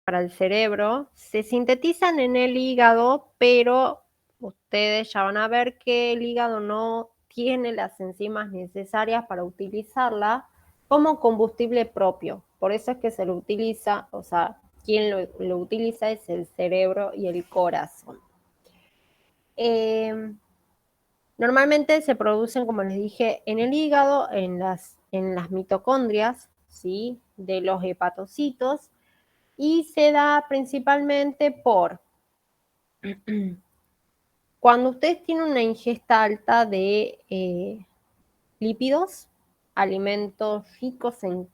para el cerebro se sintetizan en el hígado, pero ustedes ya van a ver que el hígado no tiene las enzimas necesarias para utilizarla como combustible propio. Por eso es que se lo utiliza, o sea, quien lo utiliza es el cerebro y el corazón. Normalmente se producen, como les dije, en el hígado, en las mitocondrias, ¿sí?, de los hepatocitos, y se da principalmente por cuando ustedes tienen una ingesta alta de lípidos, alimentos ricos en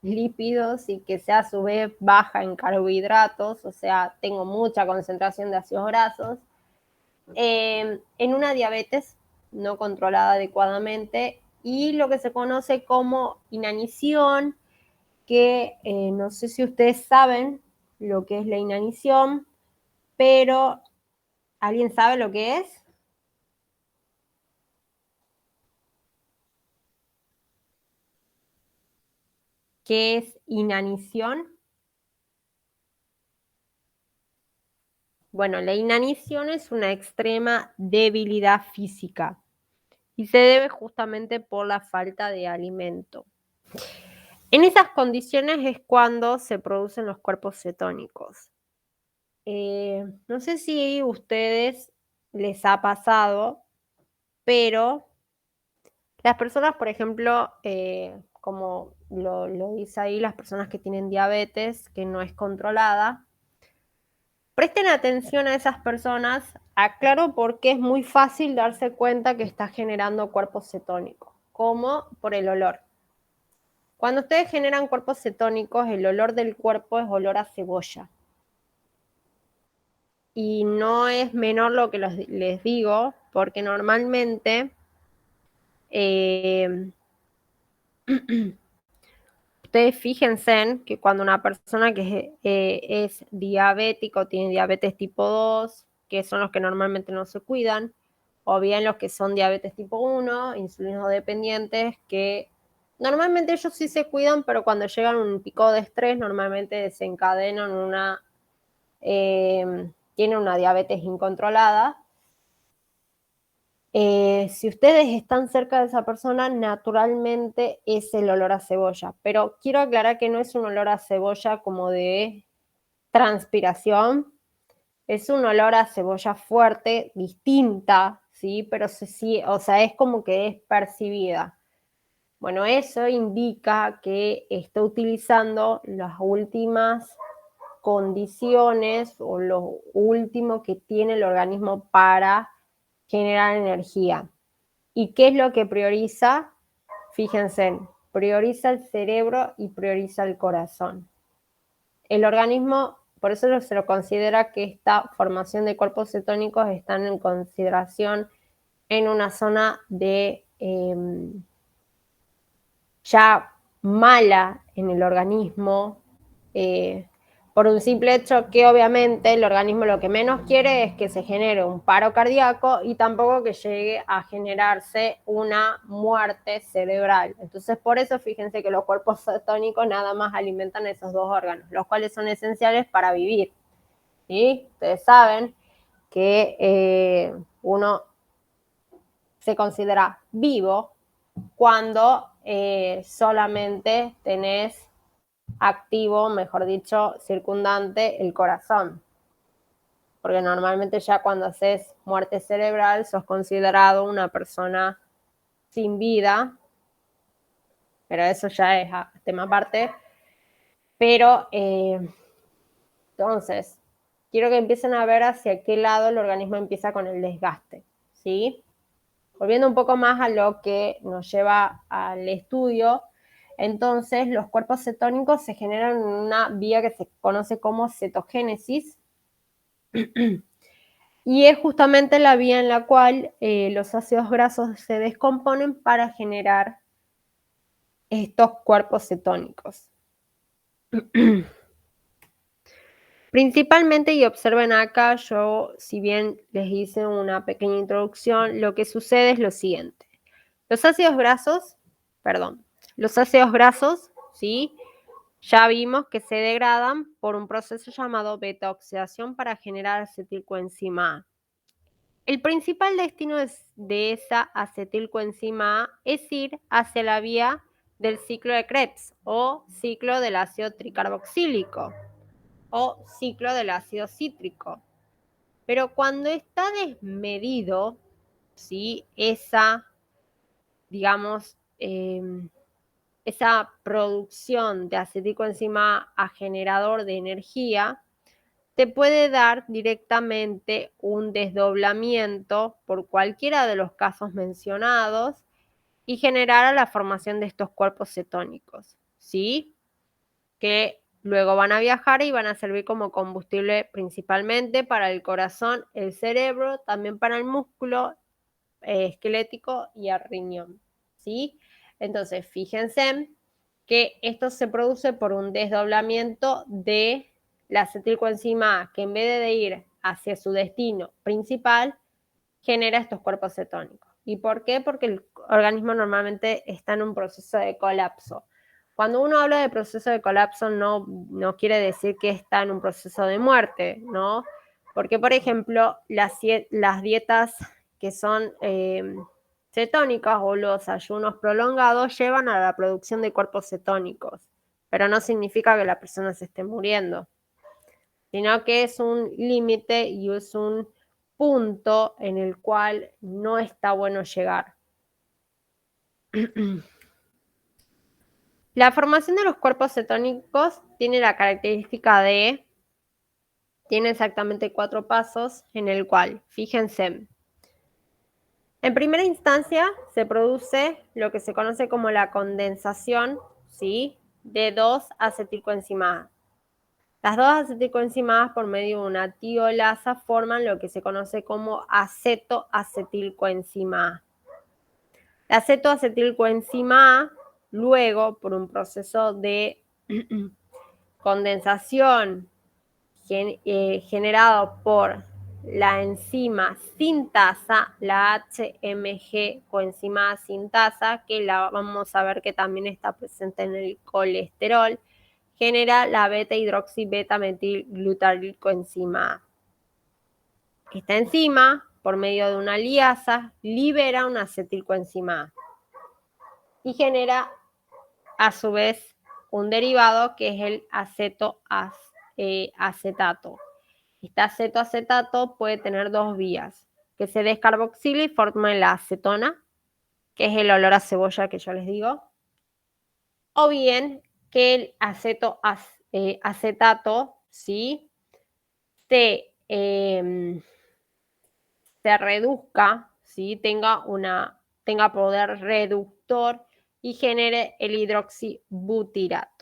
lípidos y que sea a su vez baja en carbohidratos, o sea, tengo mucha concentración de ácidos grasos, en una diabetes no controlada adecuadamente y lo que se conoce como inanición, que no sé si ustedes saben lo que es la inanición, pero ¿alguien sabe lo que es? ¿Qué es inanición? Bueno, la inanición es una extrema debilidad física y se debe justamente por la falta de alimento. En esas condiciones es cuando se producen los cuerpos cetónicos. No sé si a ustedes les ha pasado, pero las personas, por ejemplo, como lo dice ahí, las personas que tienen diabetes, que no es controlada, presten atención a esas personas, aclaro porque es muy fácil darse cuenta que está generando cuerpos cetónicos, como por el olor. Cuando ustedes generan cuerpos cetónicos, el olor del cuerpo es olor a cebolla. Y no es menor lo que les digo, porque normalmente ustedes fíjense en que cuando una persona que es diabético, tiene diabetes tipo 2, que son los que normalmente no se cuidan, o bien los que son diabetes tipo 1, insulinodependientes, que normalmente ellos sí se cuidan, pero cuando llegan a un pico de estrés, normalmente desencadenan tienen una diabetes incontrolada. Si ustedes están cerca de esa persona, naturalmente es el olor a cebolla, pero quiero aclarar que no es un olor a cebolla como de transpiración, es un olor a cebolla fuerte, distinta, ¿sí? Pero sí, o sea, es como que es percibida. Bueno, eso indica que está utilizando las últimas condiciones o lo último que tiene el organismo para generar energía. ¿Y qué es lo que prioriza? Fíjense, prioriza el cerebro y prioriza el corazón. El organismo, por eso se lo considera que esta formación de cuerpos cetónicos están en consideración en una zona de ya mala en el organismo, por un simple hecho que obviamente el organismo lo que menos quiere es que se genere un paro cardíaco y tampoco que llegue a generarse una muerte cerebral. Entonces, por eso fíjense que los cuerpos cetónicos nada más alimentan esos dos órganos, los cuales son esenciales para vivir. ¿Sí? Ustedes saben que uno se considera vivo cuando solamente tenés activo, mejor dicho, circundante el corazón. Porque normalmente ya cuando haces muerte cerebral sos considerado una persona sin vida, pero eso ya es tema aparte. Pero entonces, quiero que empiecen a ver hacia qué lado el organismo empieza con el desgaste, ¿sí? Volviendo un poco más a lo que nos lleva al estudio, entonces los cuerpos cetónicos se generan en una vía que se conoce como cetogénesis y es justamente la vía en la cual los ácidos grasos se descomponen para generar estos cuerpos cetónicos. Principalmente, y observen acá, yo si bien les hice una pequeña introducción, lo que sucede es lo siguiente. Los ácidos grasos, ¿sí? Ya vimos que se degradan por un proceso llamado beta-oxidación para generar acetilcoenzima A. El principal destino de esa acetilcoenzima A es ir hacia la vía del ciclo de Krebs o ciclo del ácido tricarboxílico o ciclo del ácido cítrico. Pero cuando está desmedido, ¿sí? Digamos, esa producción de acetilcoenzima A generador de energía, te puede dar directamente un desdoblamiento por cualquiera de los casos mencionados y generar la formación de estos cuerpos cetónicos, ¿sí? Que luego van a viajar y van a servir como combustible principalmente para el corazón, el cerebro, también para el músculo esquelético y el riñón, ¿sí? Entonces, fíjense que esto se produce por un desdoblamiento de la acetilcoenzima A, que en vez de ir hacia su destino principal, genera estos cuerpos cetónicos. ¿Y por qué? Porque el organismo normalmente está en un proceso de colapso. Cuando uno habla de proceso de colapso, no quiere decir que está en un proceso de muerte, ¿no? Porque, por ejemplo, las dietas que son cetónicas o los ayunos prolongados llevan a la producción de cuerpos cetónicos, pero no significa que la persona se esté muriendo, sino que es un límite y es un punto en el cual no está bueno llegar. La formación de los cuerpos cetónicos tiene la característica tiene exactamente 4 pasos en el cual, fíjense, en primera instancia se produce lo que se conoce como la condensación, ¿sí?, de 2-acetilcoenzima A. Las 2-acetilcoenzima A por medio de una tiolasa forman lo que se conoce como acetoacetilcoenzima A. La acetoacetilcoenzima A, luego, por un proceso de condensación generado por la enzima sintasa, la HMG coenzima A sintasa, que la vamos a ver que también está presente en el colesterol, genera la beta-hidroxi-beta-metilglutarilcoenzima A. Esta enzima, por medio de una liasa, libera una acetilcoenzima A y genera a su vez un derivado que es el acetato. Este acetato puede tener 2 vías, que se descarboxila y forma la acetona, que es el olor a cebolla que yo les digo, o bien que el acetato, ¿sí?, se reduzca, ¿sí?, tenga poder reductor y genere el hidroxibutirato.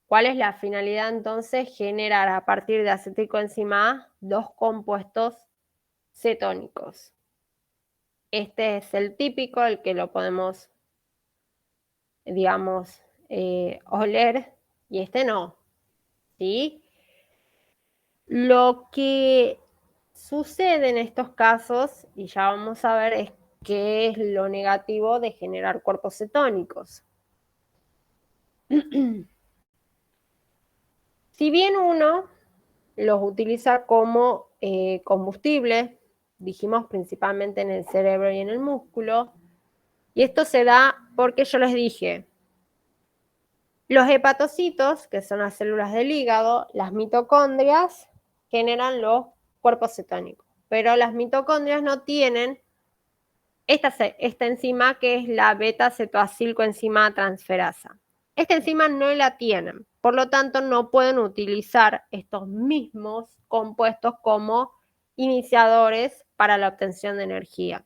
¿Cuál es la finalidad entonces? Generar a partir de acetilcoenzima A 2 compuestos cetónicos. Este es el típico, el que lo podemos, digamos, oler, y este no, ¿sí? Lo que sucede en estos casos, y ya vamos a ver, es qué es lo negativo de generar cuerpos cetónicos. Si bien uno los utiliza como combustible, dijimos principalmente en el cerebro y en el músculo, y esto se da porque yo les dije, los hepatocitos, que son las células del hígado, las mitocondrias, generan los cuerpos cetónicos, pero las mitocondrias no tienen esta enzima que es la beta-cetoacilcoenzima transferasa. Esta enzima no la tienen, por lo tanto no pueden utilizar estos mismos compuestos como iniciadores para la obtención de energía.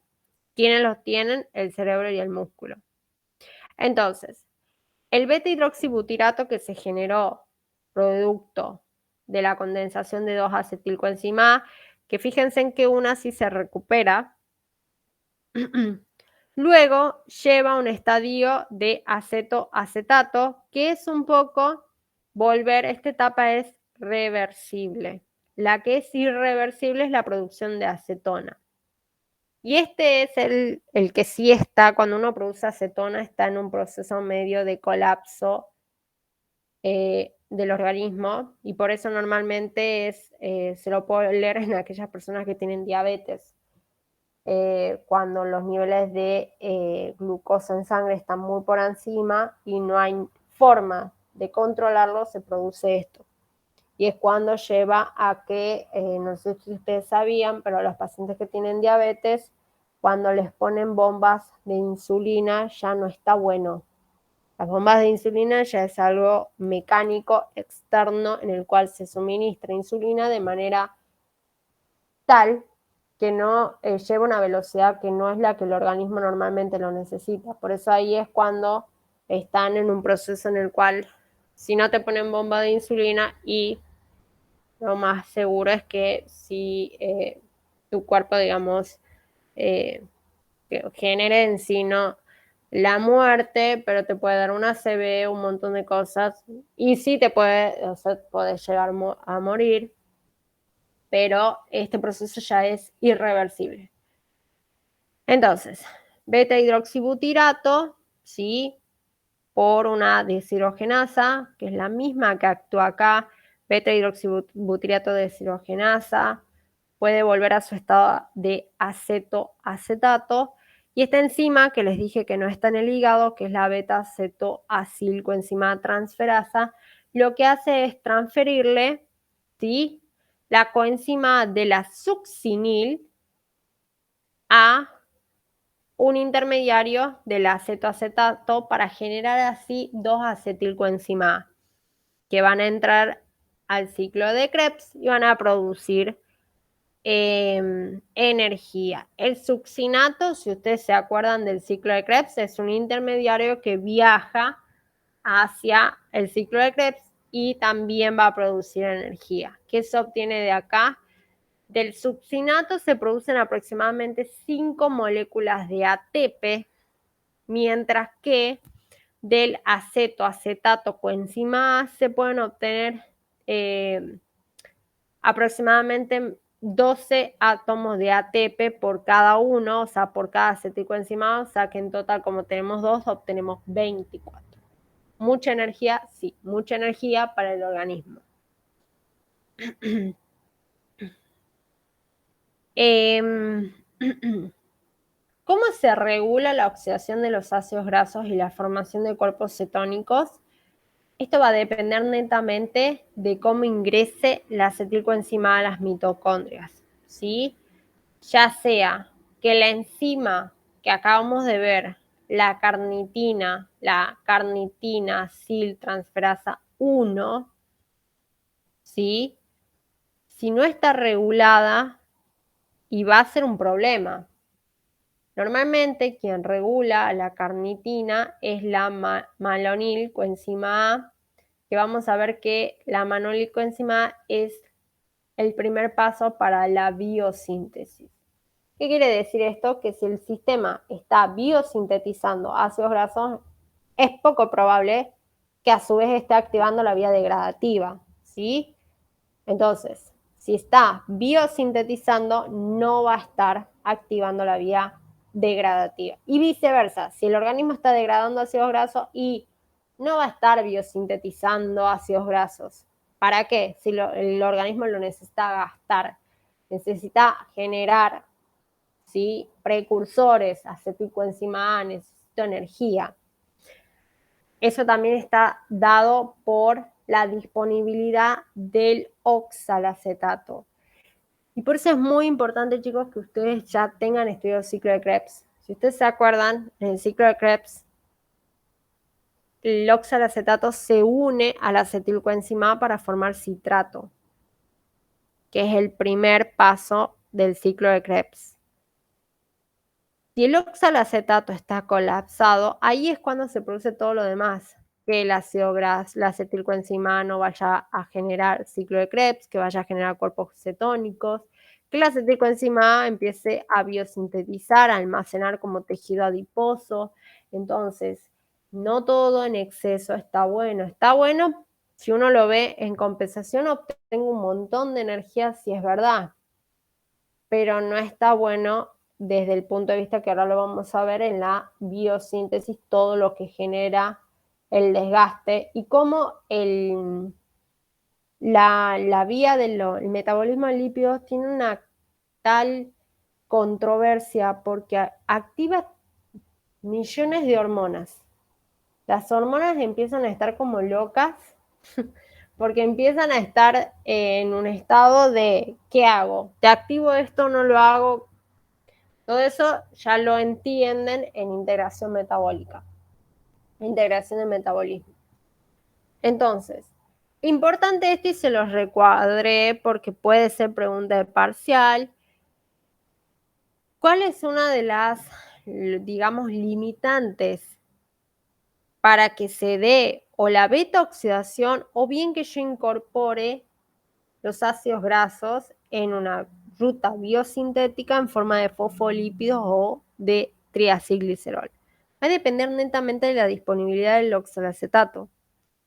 ¿Quiénes los tienen? El cerebro y el músculo. Entonces, el beta-hidroxibutirato que se generó producto de la condensación de 2-acetilcoenzima A, que fíjense en que una sí se recupera, luego lleva a un estadio de acetoacetato, que es un poco volver, esta etapa es reversible. La que es irreversible es la producción de acetona. Y este es el que sí está, cuando uno produce acetona, está en un proceso medio de colapso del organismo, y por eso normalmente se lo puedo leer en aquellas personas que tienen diabetes. Cuando los niveles de glucosa en sangre están muy por encima y no hay forma de controlarlo, se produce esto. Y es cuando lleva a que, no sé si ustedes sabían, pero los pacientes que tienen diabetes, cuando les ponen bombas de insulina, ya no está bueno. Las bombas de insulina ya es algo mecánico externo en el cual se suministra insulina de manera tal que no lleva una velocidad que no es la que el organismo normalmente lo necesita. Por eso ahí es cuando están en un proceso en el cual si no te ponen bomba de insulina, y lo más seguro es que si tu cuerpo, digamos, genere en sí no la muerte, pero te puede dar una ACV, un montón de cosas, y sí te puede, o sea, puedes llegar a morir, pero este proceso ya es irreversible. Entonces, beta-hidroxibutirato, ¿sí? Por una deshidrogenasa, que es la misma que actúa acá, beta-hidroxibutirato deshidrogenasa, puede volver a su estado de acetato, y esta enzima que les dije que no está en el hígado, que es la beta-acetoacilcoenzima transferasa, lo que hace es transferirle, ¿sí?, la coenzima de la succinil a un intermediario del acetoacetato para generar así dos acetilcoenzima A, que van a entrar al ciclo de Krebs y van a producir energía. El succinato, si ustedes se acuerdan del ciclo de Krebs, es un intermediario que viaja hacia el ciclo de Krebs y también va a producir energía. ¿Qué se obtiene de acá? Del succinato se producen aproximadamente 5 moléculas de ATP, mientras que del acetato coenzima A se pueden obtener aproximadamente 12 átomos de ATP por cada uno, o sea, por cada acetilcoenzima A, o sea que en total, como tenemos 2, obtenemos 24. ¿Mucha energía? Sí, mucha energía para el organismo. ¿Cómo se regula la oxidación de los ácidos grasos y la formación de cuerpos cetónicos? Esto va a depender netamente de cómo ingrese la acetilcoenzima a las mitocondrias, ¿sí? Ya sea que la enzima que acabamos de ver, la carnitina aciltransferasa 1, ¿sí?, si no está regulada, y va a ser un problema. Normalmente quien regula la carnitina es la malonilcoenzima A, que vamos a ver que la malonilcoenzima A es el primer paso para la biosíntesis. ¿Qué quiere decir esto? Que si el sistema está biosintetizando ácidos grasos, es poco probable que a su vez esté activando la vía degradativa, ¿sí? Entonces, si está biosintetizando, no va a estar activando la vía degradativa. Y viceversa, si el organismo está degradando ácidos grasos y no va a estar biosintetizando ácidos grasos. ¿Para qué? Si el organismo lo necesita gastar, necesita generar, ¿sí?, precursores, acetilcoenzima A, necesito energía. Eso también está dado por la disponibilidad del oxalacetato. Y por eso es muy importante, chicos, que ustedes ya tengan estudiado el ciclo de Krebs. Si ustedes se acuerdan, en el ciclo de Krebs, el oxalacetato se une a la acetilcoenzima A para formar citrato, que es el primer paso del ciclo de Krebs. Si el oxalacetato está colapsado, ahí es cuando se produce todo lo demás, que el ácido graso, la acetilcoenzima no vaya a generar ciclo de Krebs, que vaya a generar cuerpos cetónicos, que la acetilcoenzima empiece a biosintetizar, a almacenar como tejido adiposo. Entonces, no todo en exceso está bueno. Está bueno si uno lo ve en compensación, obtengo un montón de energía, si es verdad, pero no está bueno desde el punto de vista que ahora lo vamos a ver en la biosíntesis, todo lo que genera el desgaste y cómo la vía del metabolismo de lípidos tiene una tal controversia porque activa millones de hormonas. Las hormonas empiezan a estar como locas porque empiezan a estar en un estado de ¿qué hago? ¿Te activo esto? ¿No lo hago? Todo eso ya lo entienden en integración metabólica, integración de metabolismo. Entonces, importante esto y se los recuadré porque puede ser pregunta de parcial. ¿Cuál es una de las, digamos, limitantes para que se dé o la beta oxidación o bien que yo incorpore los ácidos grasos en una ruta biosintética en forma de fosfolípidos o de triacilglicerol? Va a depender netamente de la disponibilidad del oxalacetato.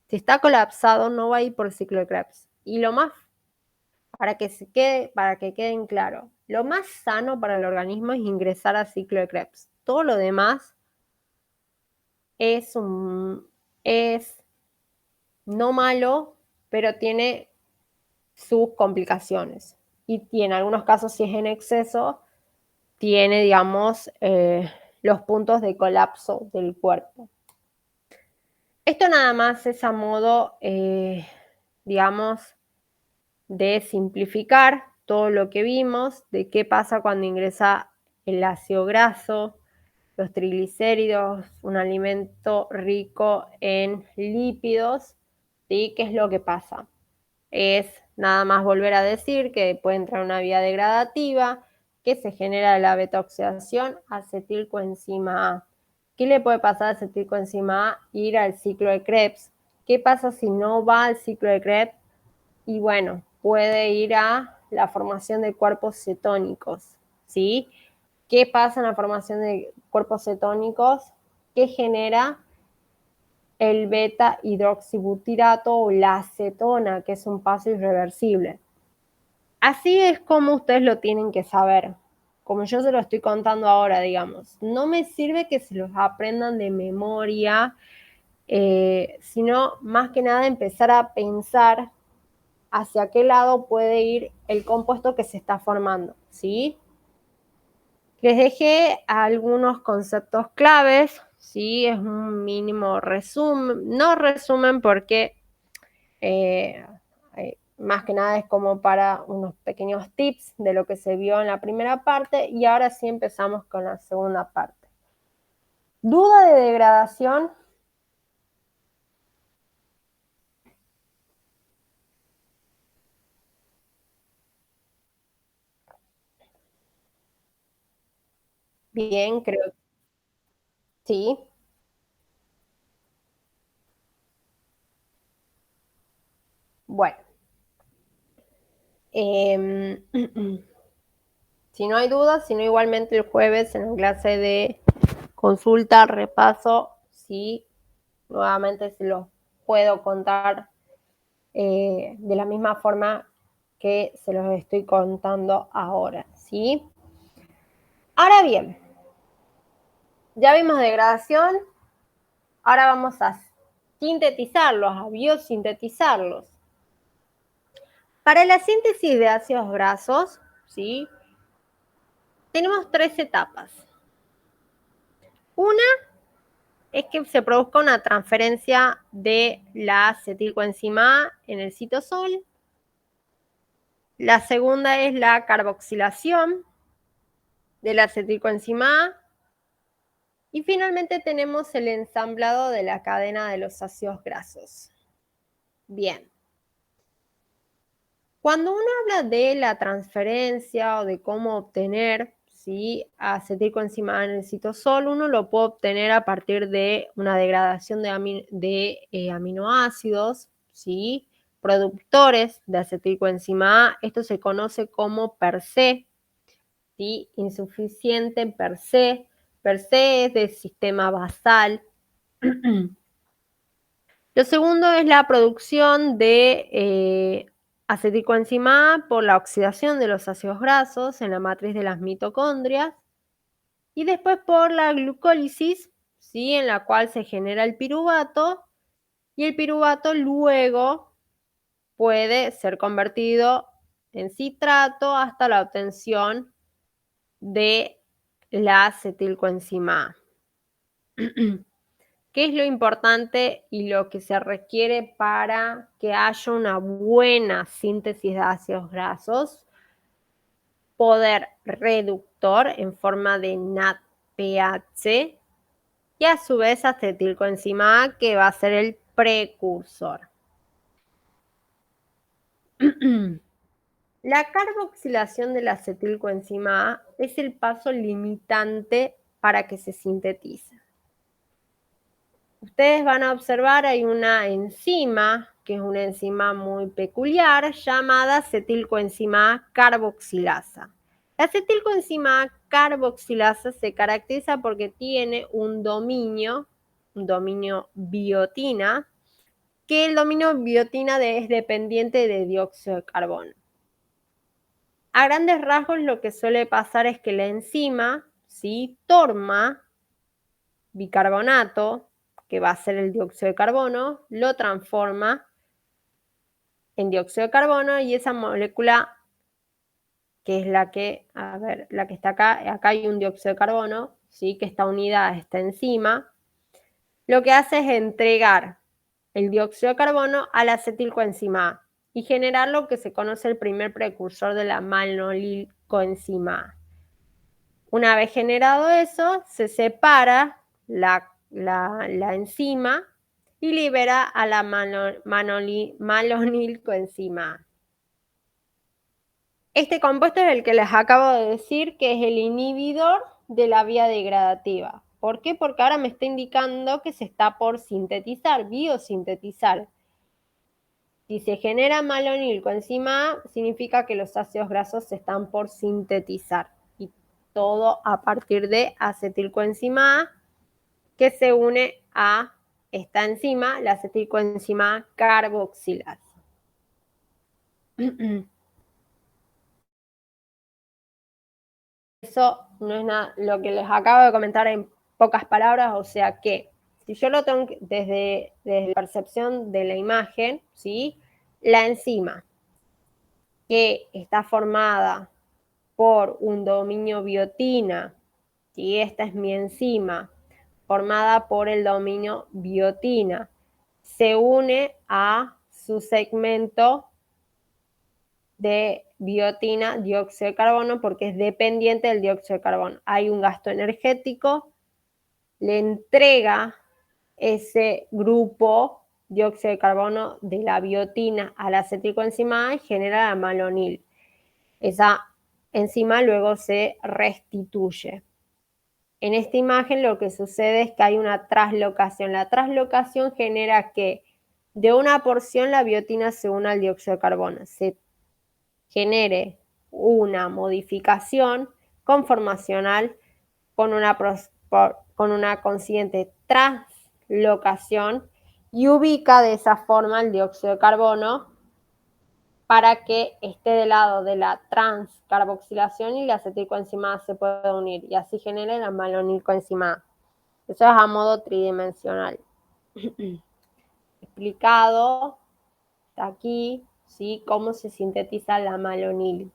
Si está colapsado, no va a ir por el ciclo de Krebs. Y lo más, para que queden claro, lo más sano para el organismo es ingresar al ciclo de Krebs. Todo lo demás es no malo, pero tiene sus complicaciones. Y en algunos casos, si es en exceso, tiene, digamos, los puntos de colapso del cuerpo. Esto nada más es a modo, digamos, de simplificar todo lo que vimos, de qué pasa cuando ingresa el ácido graso, los triglicéridos, un alimento rico en lípidos, ¿sí? ¿Qué es lo que pasa? Es nada más volver a decir que puede entrar una vía degradativa, que se genera la beta-oxidación acetilcoenzima A. ¿Qué le puede pasar a acetilcoenzima A? Ir al ciclo de Krebs. ¿Qué pasa si no va al ciclo de Krebs? Y bueno, puede ir a la formación de cuerpos cetónicos, ¿sí? ¿Qué pasa en la formación de cuerpos cetónicos? ¿Qué genera el beta-hidroxibutirato o la acetona, que es un paso irreversible? Así es como ustedes lo tienen que saber, como yo se lo estoy contando ahora, digamos. No me sirve que se los aprendan de memoria, sino más que nada empezar a pensar hacia qué lado puede ir el compuesto que se está formando, ¿sí? Les dejé algunos conceptos claves, ¿sí? Es un mínimo resumen, no resumen porque más que nada es como para unos pequeños tips de lo que se vio en la primera parte y ahora sí empezamos con la segunda parte. ¿Duda de degradación? Bien, creo que sí. Bueno. Si no hay dudas, si no igualmente el jueves en la clase de consulta, repaso, sí, nuevamente se los puedo contar de la misma forma que se los estoy contando ahora, ¿sí? Ahora bien, ya vimos degradación, ahora vamos a sintetizarlos, a biosintetizarlos. Para la síntesis de ácidos grasos, ¿sí? Tenemos tres etapas. Una es que se produzca una transferencia de la acetilcoenzima A en el citosol. La segunda es la carboxilación de la acetilcoenzima A. Y finalmente tenemos el ensamblado de la cadena de los ácidos grasos. Bien. Cuando uno habla de la transferencia o de cómo obtener, ¿sí?, acetilcoenzima A en el citosol, uno lo puede obtener a partir de una degradación de aminoácidos, ¿sí?, productores de acetilcoenzima A. Esto se conoce como per se, ¿sí?, insuficiente per se. Per se es del sistema basal. Lo segundo es la producción de acetilcoenzima A por la oxidación de los ácidos grasos en la matriz de las mitocondrias y después por la glucólisis, ¿sí?, en la cual se genera el piruvato y el piruvato luego puede ser convertido en citrato hasta la obtención de la acetilcoenzima A. ¿Qué es lo importante y lo que se requiere para que haya una buena síntesis de ácidos grasos? Poder reductor en forma de NADPH y a su vez acetilcoenzima A, que va a ser el precursor. La carboxilación de la acetilcoenzima A es el paso limitante para que se sintetice. Ustedes van a observar, hay una enzima, que es una enzima muy peculiar, llamada acetilcoenzima A carboxilasa. La acetilcoenzima A carboxilasa se caracteriza porque tiene un dominio biotina, que el dominio biotina es dependiente de dióxido de carbono. A grandes rasgos lo que suele pasar es que la enzima, ¿sí?, toma bicarbonato, que va a ser el dióxido de carbono, lo transforma en dióxido de carbono y esa molécula, que es la que está acá hay un dióxido de carbono, ¿sí?, que está unida a esta enzima, lo que hace es entregar el dióxido de carbono a la acetilcoenzima A y generar lo que se conoce el primer precursor de la malonilcoenzima A. Una vez generado eso, se separa la enzima y libera a la malonilcoenzima A. Este compuesto es el que les acabo de decir, que es el inhibidor de la vía degradativa. ¿Por qué? Porque ahora me está indicando que se está por sintetizar, biosintetizar. Si se genera malonilcoenzima A, significa que los ácidos grasos se están por sintetizar. Y todo a partir de acetilcoenzima A, que se une a esta enzima, la acetilcoenzima A carboxilasa. Eso no es nada, lo que les acabo de comentar en pocas palabras, o sea que si yo lo tengo desde la percepción de la imagen, ¿sí?, la enzima que está formada por un dominio biotina, y esta es mi enzima, formada por el dominio biotina, se une a su segmento de biotina, dióxido de carbono, porque es dependiente del dióxido de carbono. Hay un gasto energético, le entrega ese grupo dióxido de carbono de la biotina a la acetilcoenzima A y genera la malonil. Esa enzima luego se restituye. En esta imagen lo que sucede es que hay una traslocación. La traslocación genera que de una porción la biotina se una al dióxido de carbono. Se genere una modificación conformacional con una consiguiente traslocación y ubica de esa forma el dióxido de carbono para que esté del lado de la transcarboxilación y la acetilcoenzima A se pueda unir y así genere la malonilcoenzima A. Eso es a modo tridimensional. Explicado aquí, ¿sí?, cómo se sintetiza la malonil.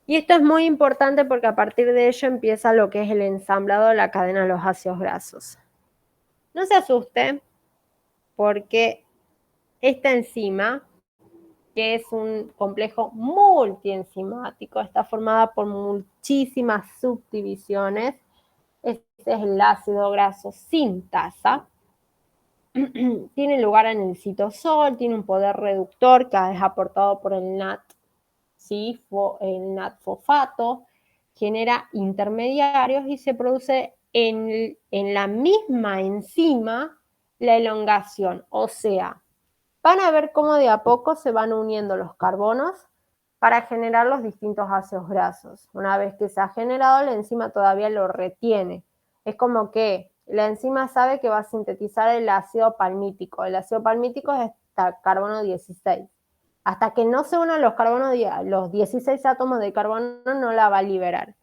Y esto es muy importante porque a partir de ello empieza lo que es el ensamblado de la cadena de los ácidos grasos. No se asusten porque esta enzima, que es un complejo multienzimático, está formada por muchísimas subdivisiones. Este es el ácido graso sintasa. Tiene lugar en el citosol, tiene un poder reductor que es aportado por el NAT, ¿sí?, el NAT-fosfato, genera intermediarios y se produce en la misma enzima la elongación, o sea, van a ver cómo de a poco se van uniendo los carbonos para generar los distintos ácidos grasos. Una vez que se ha generado, la enzima todavía lo retiene. Es como que la enzima sabe que va a sintetizar el ácido palmítico. El ácido palmítico es carbono 16. Hasta que no se unan los 16 átomos de carbono, no la va a liberar.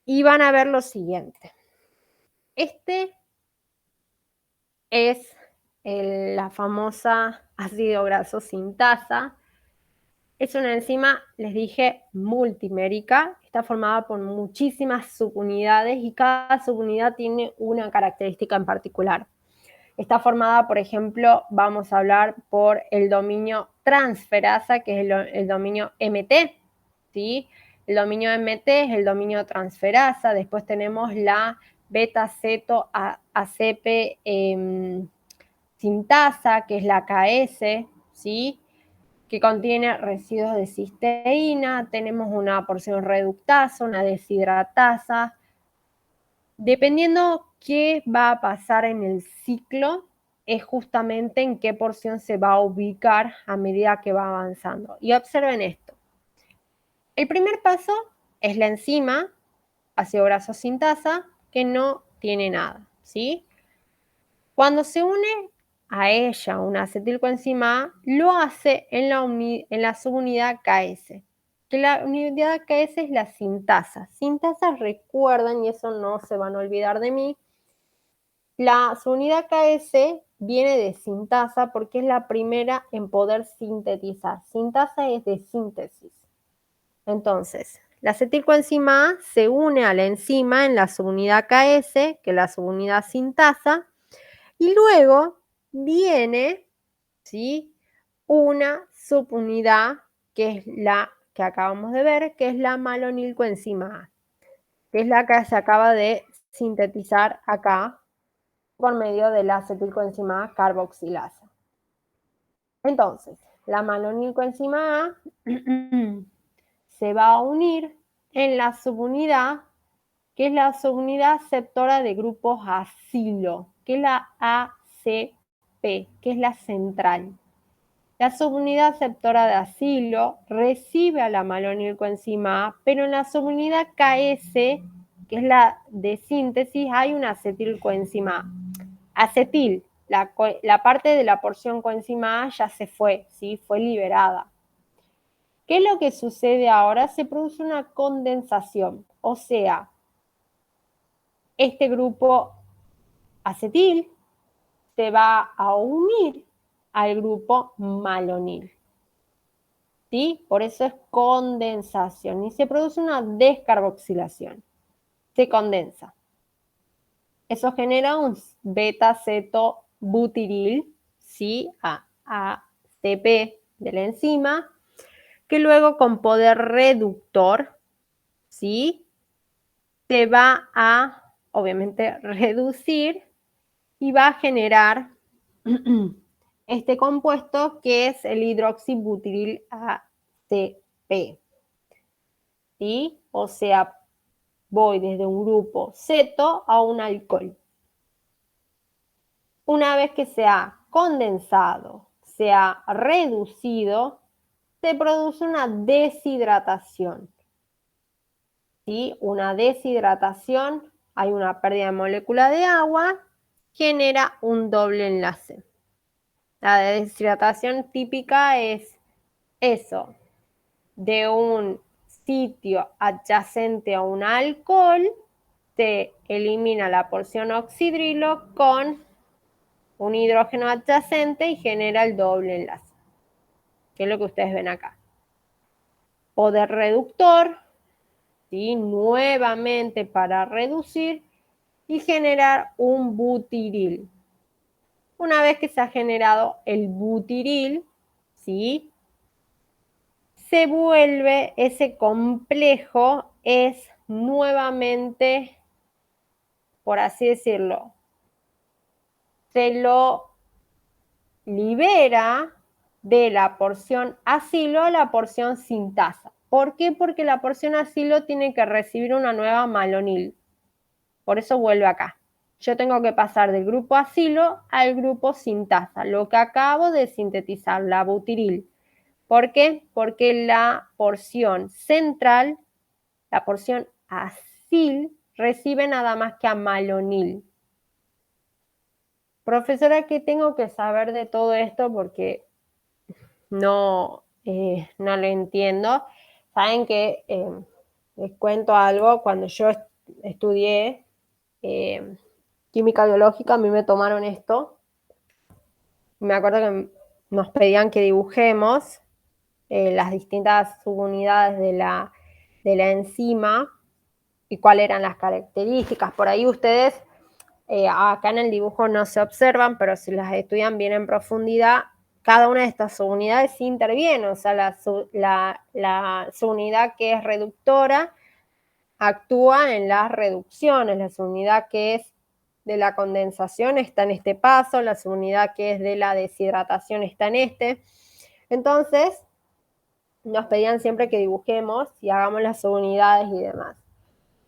Y van a ver lo siguiente. Este es la famosa ácido graso sintasa. Es una enzima, les dije, multimérica. Está formada por muchísimas subunidades y cada subunidad tiene una característica en particular. Está formada, por ejemplo, vamos a hablar por el dominio transferasa, que es el dominio MT, ¿sí? El dominio MT es el dominio transferasa. Después tenemos la beta-ceto-ACP sintasa, que es la KS, ¿sí? Que contiene residuos de cisteína. Tenemos una porción reductasa, una deshidratasa. Dependiendo qué va a pasar en el ciclo, es justamente en qué porción se va a ubicar a medida que va avanzando. Y observen esto. El primer paso es la enzima ácido graso sintasa, que no tiene nada, ¿sí? Cuando se une a ella una acetilcoenzima A, lo hace en la subunidad KS. Que la unidad KS es la sintasa. Sintasa, recuerden, y eso no se van a olvidar de mí, la subunidad KS viene de sintasa porque es la primera en poder sintetizar. Sintasa es de síntesis. Entonces, la acetilcoenzima A se une a la enzima en la subunidad KS, que es la subunidad sintasa, y luego viene, ¿sí?, una subunidad que es la que acabamos de ver, que es la malonilcoenzima A, que es la que se acaba de sintetizar acá por medio de la acetilcoenzima A carboxilasa. Entonces, la malonilcoenzima A se va a unir en la subunidad, que es la subunidad aceptora de grupos acilo, que es la ACP, que es la central. La subunidad aceptora de acilo recibe a la malonilcoenzima A, pero en la subunidad KS, que es la de síntesis, hay una acetilcoenzima A. Acetil, la parte de la porción coenzima A ya se fue, ¿sí? Fue liberada. ¿Qué es lo que sucede ahora? Se produce una condensación, o sea, este grupo acetil se va a unir al grupo malonil, ¿sí? Por eso es condensación y se produce una descarboxilación. Se condensa. Eso genera un beta-ceto-butiril, ¿sí? ACP de la enzima, que luego con poder reductor, ¿sí?, se va a, obviamente, reducir y va a generar este compuesto que es el hidroxibutiril ACP, ¿sí? O sea, voy desde un grupo ceto a un alcohol. Una vez que se ha condensado, se ha reducido, se produce una deshidratación. ¿Sí? Una deshidratación, hay una pérdida de molécula de agua, genera un doble enlace. La deshidratación típica es eso, de un sitio adyacente a un alcohol, se elimina la porción oxidrilo con un hidrógeno adyacente y genera el doble enlace, que es lo que ustedes ven acá. Poder reductor, ¿sí?, nuevamente para reducir y generar un butiril. Una vez que se ha generado el butiril, ¿sí?, se vuelve ese complejo, es nuevamente, por así decirlo, se lo libera de la porción acilo a la porción sintasa. ¿Por qué? Porque la porción acilo tiene que recibir una nueva malonil. Por eso vuelve acá. Yo tengo que pasar del grupo acilo al grupo sintasa, lo que acabo de sintetizar, la butiril. ¿Por qué? Porque la porción central, la porción acil, recibe nada más que a malonil. Profesora, ¿qué tengo que saber de todo esto? Porque no lo entiendo. Saben que les cuento algo, cuando yo estudié química biológica, a mí me tomaron esto Me acuerdo que nos pedían que dibujemos las distintas subunidades de la enzima y cuáles eran las características. Por ahí ustedes, acá en el dibujo no se observan, pero si las estudian bien en profundidad, cada una de estas subunidades interviene. O sea, la subunidad que es reductora actúa en las reducciones. La subunidad que es de la condensación está en este paso, la subunidad que es de la deshidratación está en este. Entonces, nos pedían siempre que dibujemos y hagamos las subunidades y demás.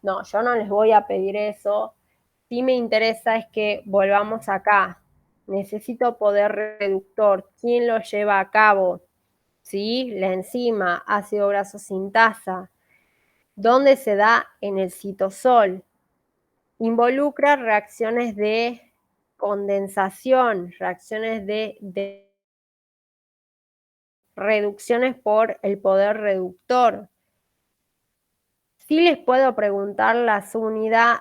No, yo no les voy a pedir eso. Sí me interesa es que volvamos acá. Necesito poder reductor. ¿Quién lo lleva a cabo? ¿Sí? La enzima, ácido graso sintasa. ¿Dónde se da? En el citosol. Involucra reacciones de condensación, reacciones de reducciones por el poder reductor. Sí les puedo preguntar la subunidad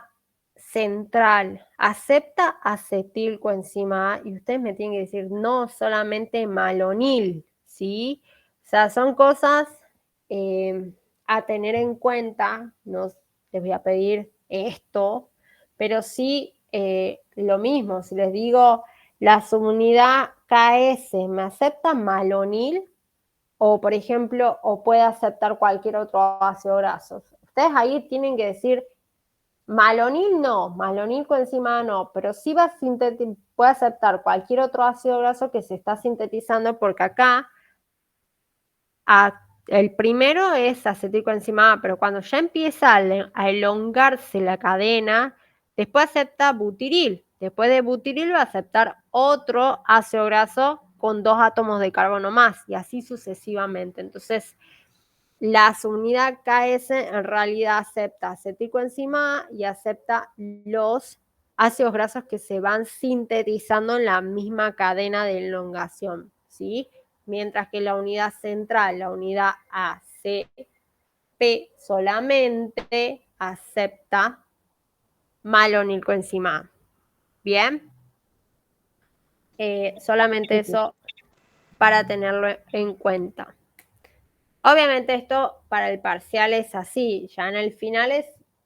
central, ¿acepta acetilcoenzima A? Y ustedes me tienen que decir, no, solamente malonil, ¿sí? O sea, son cosas a tener en cuenta, no les voy a pedir esto, pero sí lo mismo, si les digo la subunidad KS, ¿me acepta malonil? O, por ejemplo, o puede aceptar cualquier otro ácido graso. Ustedes ahí tienen que decir, malonil no, malonil coenzima A no, pero sí puede aceptar cualquier otro ácido graso que se está sintetizando, porque acá el primero es acetilcoenzima A, pero cuando ya empieza a elongarse la cadena, después acepta butiril. Después de butiril va a aceptar otro ácido graso con 2 átomos de carbono más, y así sucesivamente. Entonces, la subunidad KS en realidad acepta acetilcoenzima A y acepta los ácidos grasos que se van sintetizando en la misma cadena de elongación, ¿sí? Mientras que la unidad central, la unidad ACP, solamente acepta malonilcoenzima A. ¿Bien? Solamente eso para tenerlo en cuenta. Obviamente esto para el parcial es así, ya en el final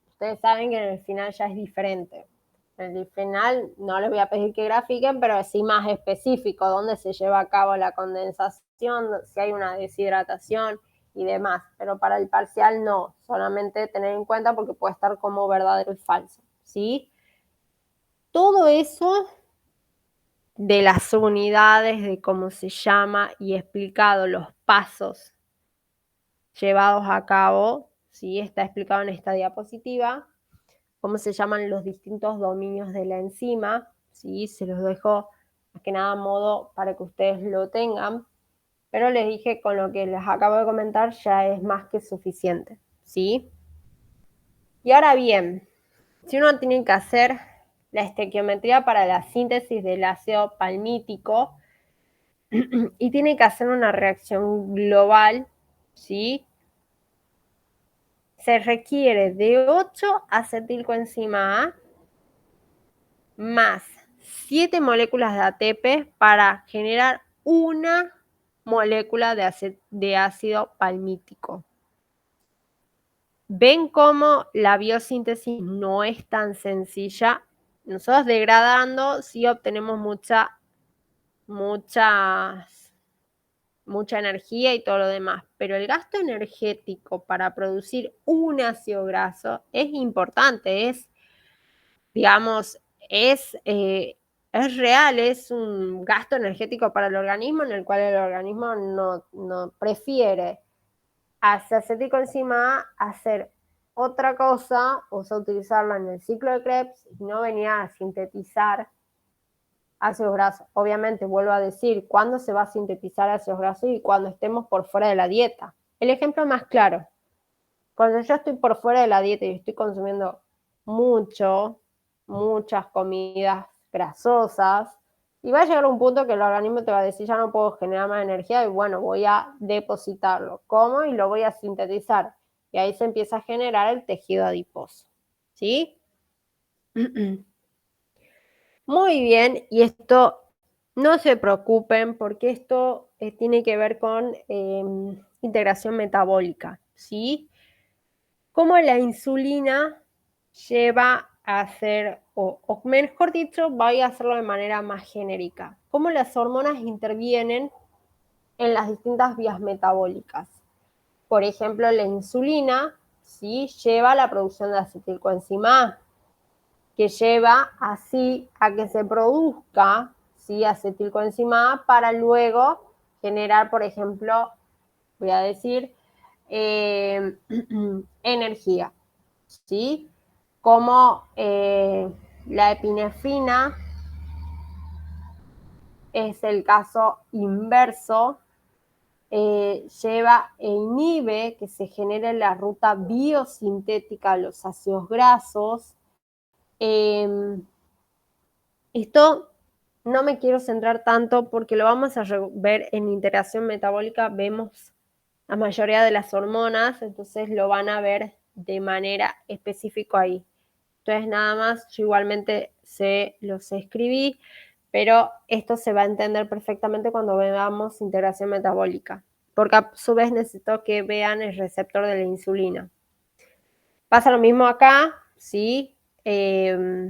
ustedes saben que en el final ya es diferente. En el final no les voy a pedir que grafiquen, pero sí más específico, dónde se lleva a cabo la condensación, si hay una deshidratación y demás. Pero para el parcial no, solamente tener en cuenta porque puede estar como verdadero y falso, ¿sí? Todo eso de las unidades, de cómo se llama y explicado los pasos llevados a cabo, ¿sí? Está explicado en esta diapositiva, cómo se llaman los distintos dominios de la enzima, ¿sí? Se los dejo más que nada a modo para que ustedes lo tengan, pero les dije con lo que les acabo de comentar ya es más que suficiente, ¿sí? Y ahora bien, si uno tiene que hacer la estequiometría para la síntesis del ácido palmítico y tiene que hacer una reacción global, ¿sí? Se requiere de 8 acetilcoenzima A más 7 moléculas de ATP para generar una molécula de ácido palmítico. ¿Ven cómo la biosíntesis no es tan sencilla? Nosotros degradando sí obtenemos mucha energía y todo lo demás, pero el gasto energético para producir un ácido graso es importante, digamos, es real, es un gasto energético para el organismo en el cual el organismo no prefiere hacer acetilcoenzima A, hacer otra cosa, o sea, utilizarla en el ciclo de Krebs y no venía a sintetizar ácidos grasos. Obviamente, vuelvo a decir, ¿cuándo se va a sintetizar ácidos grasos? Y cuando estemos por fuera de la dieta. El ejemplo más claro, cuando yo estoy por fuera de la dieta y estoy consumiendo muchas comidas grasosas, y va a llegar un punto que el organismo te va a decir, ya no puedo generar más energía, y bueno, voy a depositarlo. ¿Cómo? Y lo voy a sintetizar. Y ahí se empieza a generar el tejido adiposo. ¿Sí? Muy bien, y esto No se preocupen porque esto tiene que ver con integración metabólica, ¿sí? Cómo la insulina lleva a hacer, o mejor dicho, voy a hacerlo de manera más genérica, cómo las hormonas intervienen en las distintas vías metabólicas. Por ejemplo, la insulina, ¿sí? Lleva a la producción de acetilcoenzima A, que lleva así a que se produzca, ¿sí? Acetilcoenzima A para luego generar, por ejemplo, voy a decir, energía, ¿sí? Como la epinefrina es el caso inverso, lleva e inhibe que se genere la ruta biosintética de los ácidos grasos. Esto no me quiero centrar tanto porque lo vamos a ver en interacción metabólica, vemos la mayoría de las hormonas, entonces lo van a ver de manera específica ahí. Entonces nada más, yo igualmente los escribí, pero esto se va a entender perfectamente cuando veamos integración metabólica, porque a su vez necesito que vean el receptor de la insulina. Pasa lo mismo acá, ¿sí? Es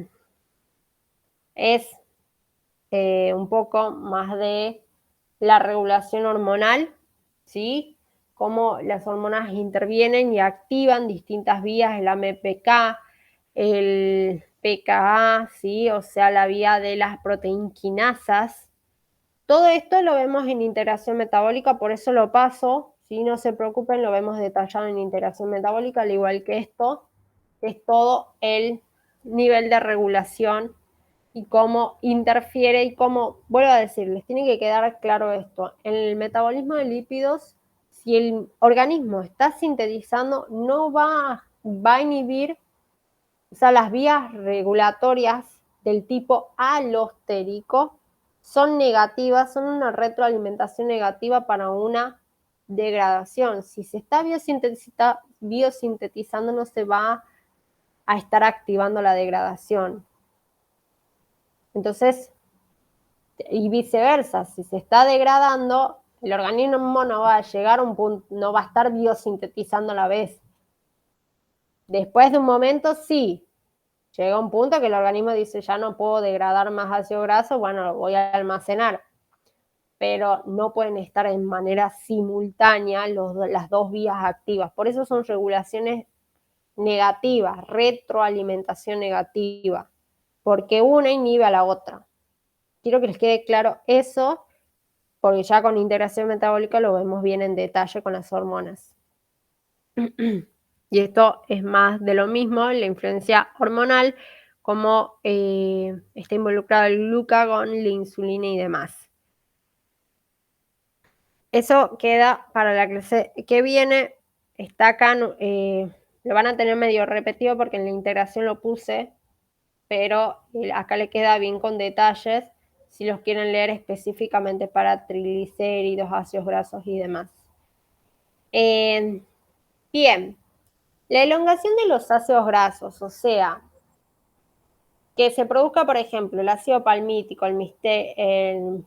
un poco más de la regulación hormonal, ¿sí? Cómo las hormonas intervienen y activan distintas vías, el AMPK, el PKA, ¿sí? O sea, la vía de las proteinquinasas. Todo esto lo vemos en integración metabólica, por eso lo paso, ¿sí? No se preocupen, lo vemos detallado en integración metabólica, al igual que esto, que es todo el nivel de regulación y cómo interfiere y cómo, vuelvo a decir, les tiene que quedar claro esto, en el metabolismo de lípidos, si el organismo está sintetizando, no va a inhibir, o sea, las vías regulatorias del tipo alostérico son negativas, son una retroalimentación negativa para una degradación. Si se está biosintetizando, no se va a estar activando la degradación. Entonces, y viceversa, si se está degradando, el organismo no va a llegar a un punto, no va a estar biosintetizando a la vez. Después de un momento, sí, llega un punto que el organismo dice, ya no puedo degradar más ácido graso, bueno, lo voy a almacenar. Pero no pueden estar en manera simultánea las dos vías activas. Por eso son regulaciones negativas, retroalimentación negativa, porque una inhibe a la otra. Quiero que les quede claro eso, porque ya con integración metabólica lo vemos bien en detalle con las hormonas. Y esto es más de lo mismo, la influencia hormonal, como está involucrado el glucagón, la insulina y demás. Eso queda para la clase que viene. Está acá, lo van a tener medio repetido porque en la integración lo puse, pero acá le queda bien con detalles si los quieren leer específicamente para triglicéridos, ácidos grasos y demás. Bien, la elongación de los ácidos grasos, o sea, que se produzca, por ejemplo, el ácido palmítico, el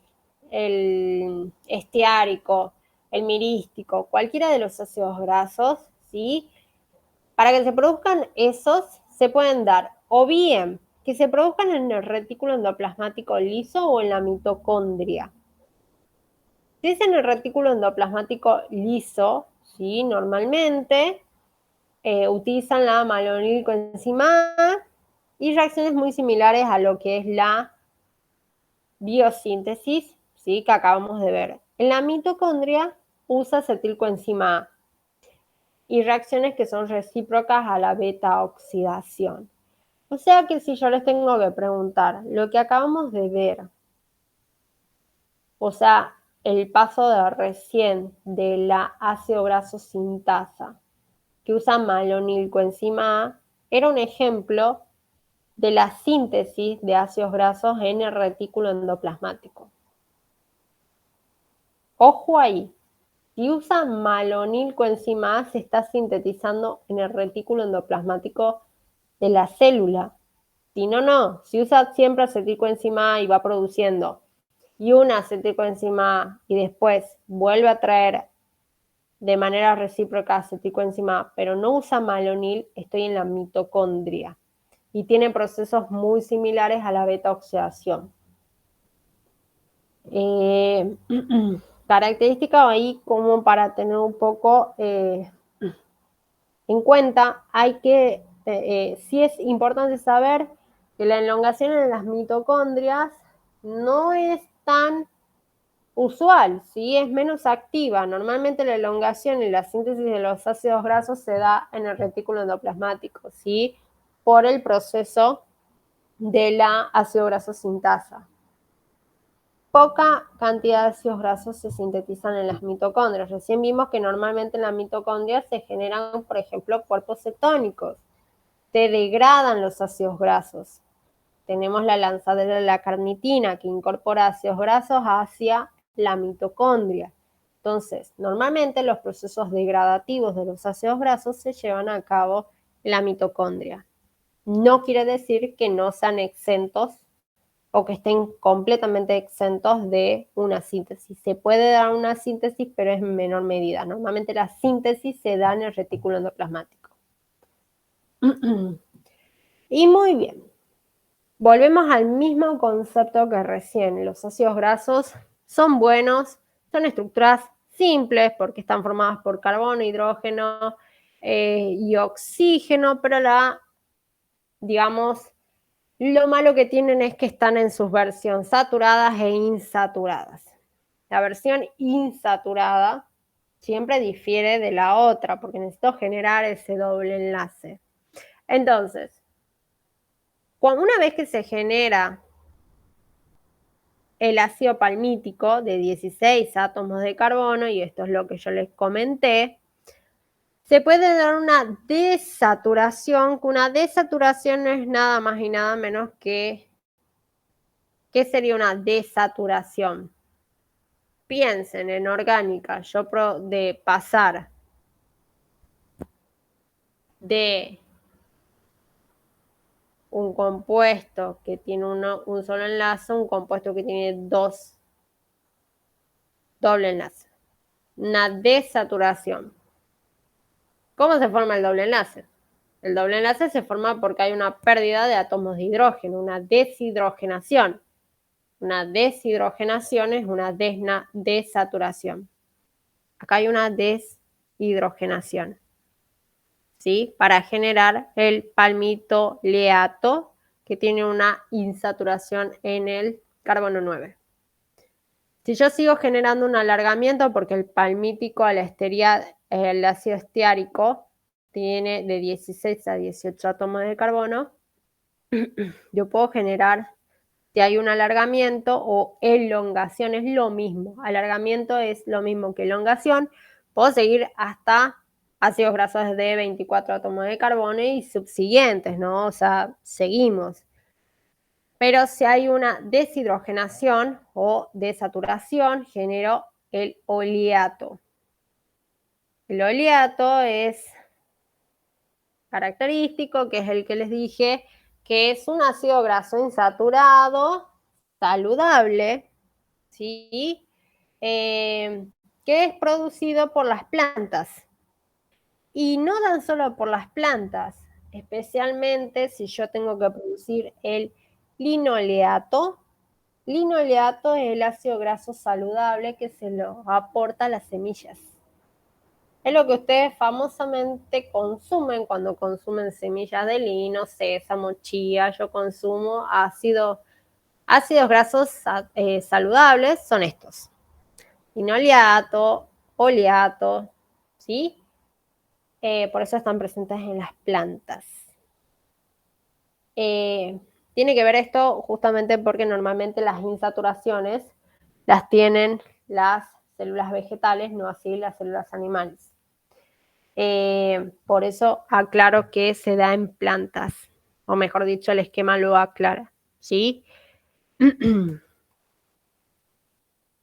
estiárico, el mirístico, cualquiera de los ácidos grasos, ¿sí? Para que se produzcan esos, se pueden dar o bien que se produzcan en el retículo endoplasmático liso o en la mitocondria. Si es en el retículo endoplasmático liso, ¿sí? Normalmente utilizan la malonilcoenzima A y reacciones muy similares a lo que es la biosíntesis, ¿sí? Que acabamos de ver. En la mitocondria usa acetilcoenzima A y reacciones que son recíprocas a la beta-oxidación. O sea que si yo les tengo que preguntar, lo que acabamos de ver, o sea, el paso de recién de la ácido graso sintasa, que usa malonilcoenzima A, era un ejemplo de la síntesis de ácidos grasos en el retículo endoplasmático. Ojo ahí, si usa malonilcoenzima A, se está sintetizando en el retículo endoplasmático de la célula. Si no, no. Si usa siempre acetilcoenzima A y va produciendo y un aceticoenzima A y después vuelve a traer de manera recíproca aceticoenzima A, pero no usa malonil, estoy en la mitocondria y tiene procesos muy similares a la beta-oxidación. Característica ahí como para tener un poco en cuenta, sí es importante saber que la elongación en las mitocondrias no es tan usual, ¿sí? Es menos activa. Normalmente la elongación y la síntesis de los ácidos grasos se da en el retículo endoplasmático, ¿sí? Por el proceso de la ácido graso sintasa. Poca cantidad de ácidos grasos se sintetizan en las mitocondrias. Recién vimos que normalmente en las mitocondrias se generan, por ejemplo, cuerpos cetónicos. Se degradan los ácidos grasos. Tenemos la lanzadera de la carnitina que incorpora ácidos grasos hacia la mitocondria. Entonces, normalmente los procesos degradativos de los ácidos grasos se llevan a cabo en la mitocondria. No quiere decir que no sean exentos o que estén completamente exentos de una síntesis. Se puede dar una síntesis, pero es en menor medida. Normalmente la síntesis se da en el retículo endoplasmático. Y muy bien. Volvemos al mismo concepto que recién. Los ácidos grasos son buenos, son estructuras simples porque están formadas por carbono, hidrógeno y oxígeno, pero digamos, lo malo que tienen es que están en sus versiones saturadas e insaturadas. La versión insaturada siempre difiere de la otra porque necesito generar ese doble enlace. Entonces, una vez que se genera el ácido palmítico de 16 átomos de carbono, y esto es lo que yo les comenté, se puede dar una desaturación, que una desaturación no es nada más y nada menos que, ¿qué sería una desaturación? Piensen en orgánica, de pasar de un compuesto que tiene un solo enlace a un compuesto que tiene dos doble enlace. Una desaturación. ¿Cómo se forma el doble enlace? El doble enlace se forma porque hay una pérdida de átomos de hidrógeno, una deshidrogenación. Una deshidrogenación es una desaturación. Acá hay una deshidrogenación, ¿sí? Para generar el palmitoleato, que tiene una insaturación en el carbono 9. Si yo sigo generando un alargamiento, porque el palmítico a el ácido esteárico tiene de 16 a 18 átomos de carbono, yo puedo generar, si hay un alargamiento o elongación, es lo mismo. Alargamiento es lo mismo que elongación. Puedo seguir hasta ácidos grasos de 24 átomos de carbono y subsiguientes, ¿no? O sea, seguimos. Pero si hay una deshidrogenación o desaturación, genero el oleato. El oleato es característico, que es el que les dije, que es un ácido graso insaturado, saludable, ¿sí? Que es producido por las plantas. Y no tan solo por las plantas, especialmente si yo tengo que producir el linoleato. Linoleato es el ácido graso saludable que se lo aporta a las semillas. Es lo que ustedes famosamente consumen cuando consumen semillas de lino, sésamo, chía. Yo consumo ácidos grasos saludables, son estos. Linoleato, oleato, ¿sí? Por eso están presentes en las plantas. Tiene que ver esto justamente porque normalmente las insaturaciones las tienen las células vegetales, no así las células animales. Por eso aclaro que se da en plantas, o mejor dicho, el esquema lo aclara, ¿sí?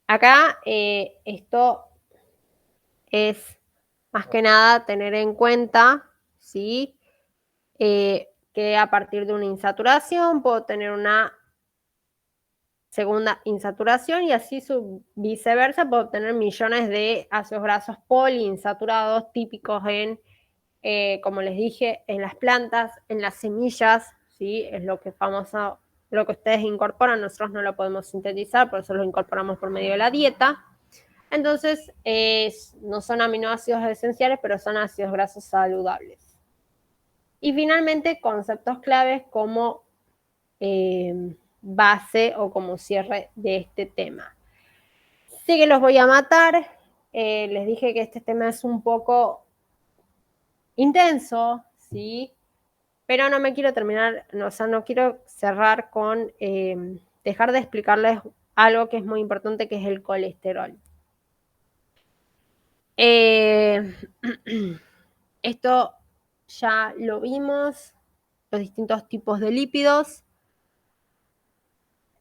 Acá esto es más que nada tener en cuenta, ¿sí? Que a partir de una insaturación puedo tener una segunda insaturación y así viceversa puedo obtener millones de ácidos grasos poliinsaturados típicos en, como les dije, en las plantas, en las semillas, ¿sí? Es lo que famoso, lo que ustedes incorporan, nosotros no lo podemos sintetizar, por eso lo incorporamos por medio de la dieta. Entonces, no son aminoácidos esenciales, pero son ácidos grasos saludables. Y finalmente, conceptos claves como base o como cierre de este tema. Sí que los voy a matar. Les dije que este tema es un poco intenso, ¿sí? Pero no me quiero terminar, o sea, no quiero cerrar con dejar de explicarles algo que es muy importante, que es el colesterol. Esto ya lo vimos, los distintos tipos de lípidos,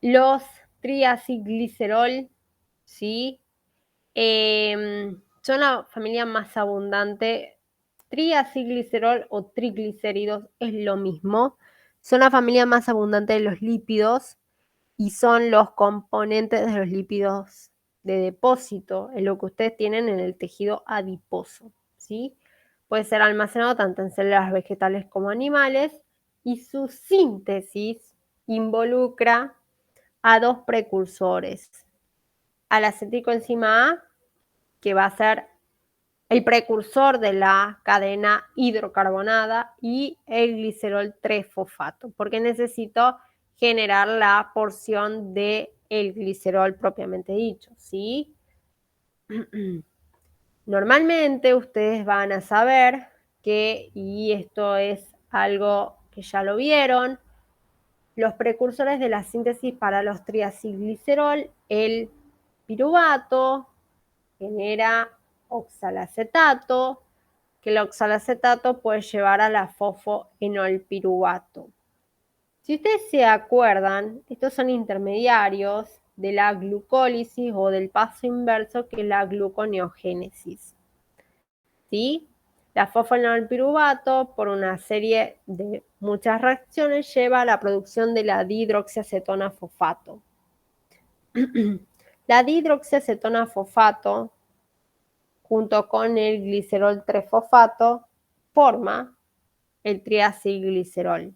los triacilglicerol, ¿sí? Son la familia más abundante. Triacilglicerol o triglicéridos es lo mismo. Son la familia más abundante de los lípidos y son los componentes de los lípidos de depósito, en lo que ustedes tienen en el tejido adiposo, ¿sí? Puede ser almacenado tanto en células vegetales como animales y su síntesis involucra a dos precursores, al acetilcoenzima A, que va a ser el precursor de la cadena hidrocarbonada, y el glicerol 3-fosfato, porque necesito generar la porción del glicerol propiamente dicho, ¿sí? Normalmente ustedes van a saber que, y esto es algo que ya lo vieron, los precursores de la síntesis para los triacilglicerol, el piruvato genera oxalacetato, que el oxalacetato puede llevar a la fosfoenolpiruvato. Si ustedes se acuerdan, estos son intermediarios de la glucólisis o del paso inverso, que es la gluconeogénesis. ¿Sí? La fosfoenolpiruvato, por una serie de muchas reacciones, lleva a la producción de la dihidroxiacetona fosfato. La dihidroxiacetona fosfato, junto con el glicerol 3-fosfato, forma el triacilglicerol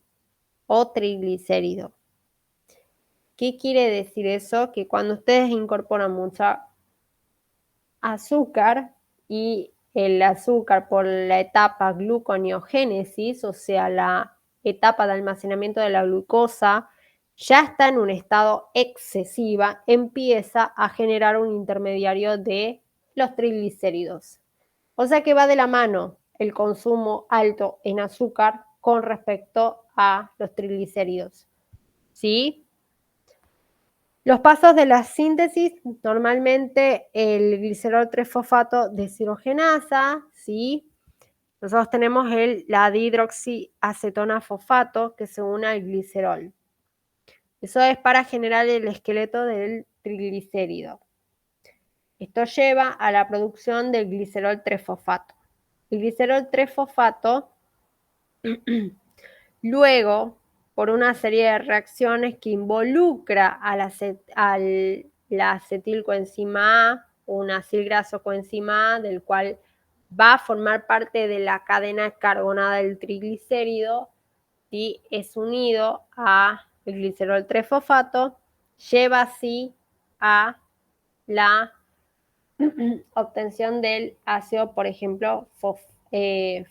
o triglicérido. ¿Qué quiere decir eso? Que cuando ustedes incorporan mucha azúcar y el azúcar por la etapa gluconeogénesis, o sea, la etapa de almacenamiento de la glucosa, ya está en un estado excesiva, empieza a generar un intermediario de los triglicéridos. O sea que va de la mano el consumo alto en azúcar con respecto a los triglicéridos. ¿Sí? Los pasos de la síntesis, normalmente el glicerol 3-fosfato deshidrogenasa, ¿sí? Nosotros tenemos la dihidroxiacetona fosfato que se une al glicerol. Eso es para generar el esqueleto del triglicérido. Esto lleva a la producción del glicerol 3-fosfato. El glicerol 3-fosfato, luego, por una serie de reacciones que involucra a la acetilcoenzima A, un acilgrasocoenzima A, del cual va a formar parte de la cadena carbonada del triglicérido, y es unido a el glicerol 3-fosfato, lleva así a la obtención del ácido, por ejemplo,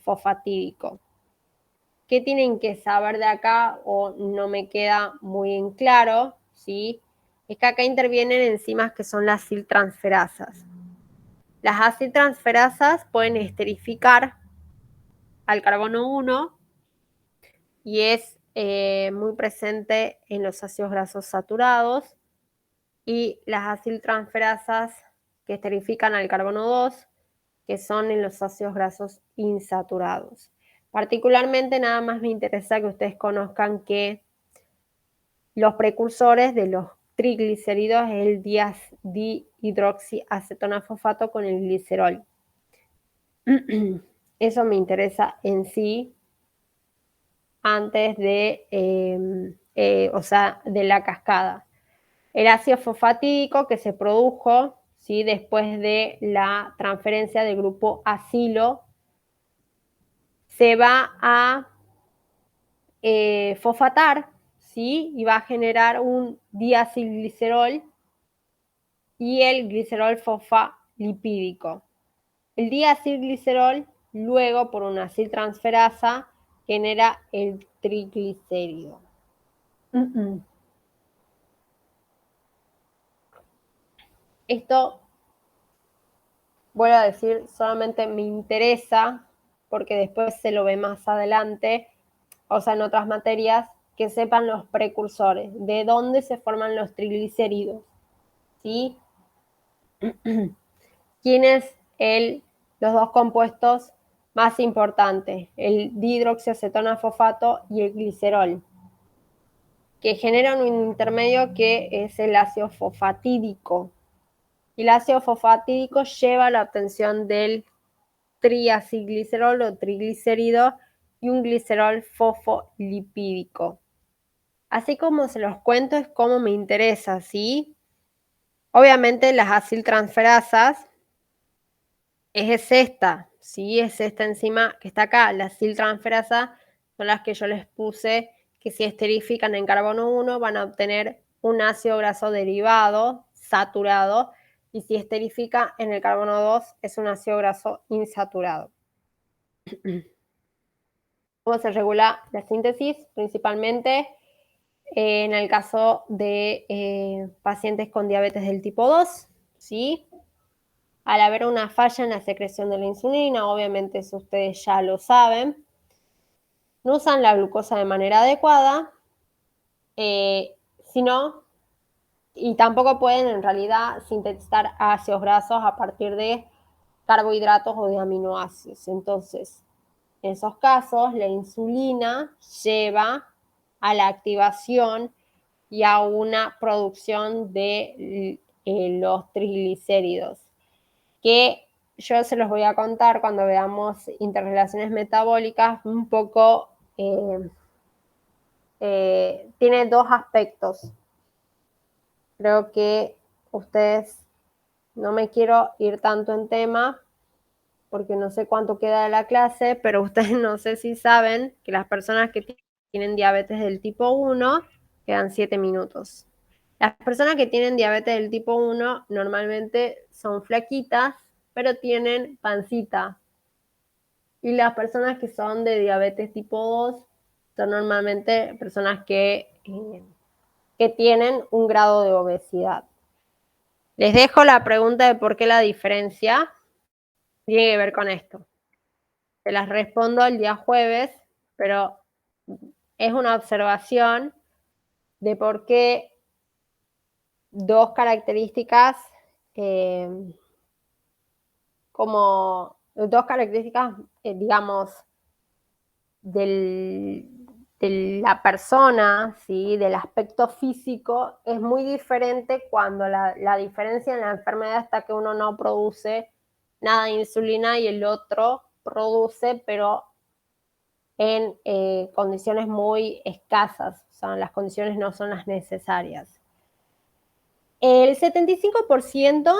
fosfatídico. ¿Qué tienen que saber de acá o no me queda muy en claro? ¿Sí? Es que acá intervienen enzimas que son las aciltransferasas. Las aciltransferasas pueden esterificar al carbono 1 y es muy presente en los ácidos grasos saturados, y las aciltransferasas que esterifican al carbono 2, que son en los ácidos grasos insaturados. Particularmente, nada más me interesa que ustedes conozcan que los precursores de los triglicéridos es el dihidroxiacetona fosfato con el glicerol. Eso me interesa en sí antes de, o sea, de la cascada. El ácido fosfatídico que se produjo, ¿sí?, después de la transferencia del grupo acilo se va a fosfatar, ¿sí?, y va a generar un diacilglicerol y el glicerol fosfolipídico. El diacilglicerol, luego por una aciltransferasa, genera el triglicérido. Esto, vuelvo a decir, solamente me interesa porque después se lo ve más adelante, o sea, en otras materias, que sepan los precursores, de dónde se forman los triglicéridos, ¿sí? ¿Quién es los dos compuestos más importantes? El dihidroxiacetona fosfato y el glicerol, que generan un intermedio que es el ácido fosfatídico. Y el ácido fosfatídico lleva a la obtención del triacilglicerol o triglicérido y un glicerol fosfolipídico. Así como se los cuento es como me interesa, ¿sí? Obviamente las aciltransferasas es esta, ¿sí? Es esta enzima que está acá, la aciltransferasa, son las que yo les puse que si esterifican en carbono 1 van a obtener un ácido graso derivado, saturado, y si esterifica en el carbono 2 es un ácido graso insaturado. ¿Cómo se regula la síntesis? Principalmente en el caso de pacientes con diabetes del tipo 2, ¿sí? Al haber una falla en la secreción de la insulina, obviamente eso ustedes ya lo saben, no usan la glucosa de manera adecuada, sino, y tampoco pueden en realidad sintetizar ácidos grasos a partir de carbohidratos o de aminoácidos. Entonces, en esos casos, la insulina lleva a la activación y a una producción de los triglicéridos, que yo se los voy a contar cuando veamos interrelaciones metabólicas un poco. Tiene dos aspectos. Creo que ustedes, no me quiero ir tanto en tema porque no sé cuánto queda de la clase, pero ustedes no sé si saben que las personas que tienen diabetes del tipo 1 quedan 7 minutos. Las personas que tienen diabetes del tipo 1 normalmente son flaquitas, pero tienen pancita. Y las personas que son de diabetes tipo 2 son normalmente personas que tienen un grado de obesidad. Les dejo la pregunta de por qué la diferencia tiene que ver con esto. Se las respondo el día jueves, pero es una observación de por qué dos características, digamos, de la persona, ¿sí?, del aspecto físico, es muy diferente cuando la diferencia en la enfermedad está que uno no produce nada de insulina y el otro produce, pero en condiciones muy escasas, o sea, las condiciones no son las necesarias. El 75%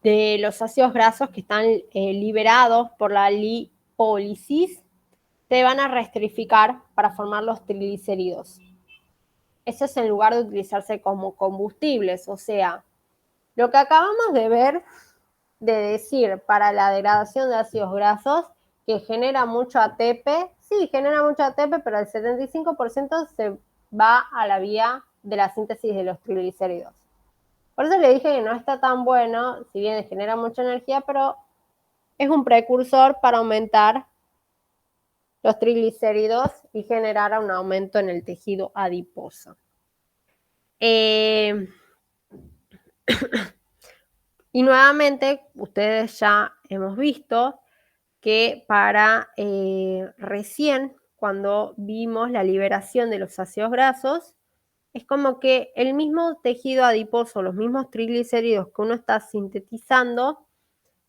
de los ácidos grasos que están liberados por la lipólisis se van a restrificar para formar los triglicéridos. Eso es en lugar de utilizarse como combustibles, o sea, lo que acabamos de ver, de decir para la degradación de ácidos grasos, que genera mucho ATP, sí, genera mucho ATP, pero el 75% se va a la vía de la síntesis de los triglicéridos. Por eso le dije que no está tan bueno, si bien genera mucha energía, pero es un precursor para aumentar los triglicéridos y generar un aumento en el tejido adiposo. Y nuevamente, ustedes ya hemos visto que para recién, cuando vimos la liberación de los ácidos grasos, es como que el mismo tejido adiposo, los mismos triglicéridos que uno está sintetizando,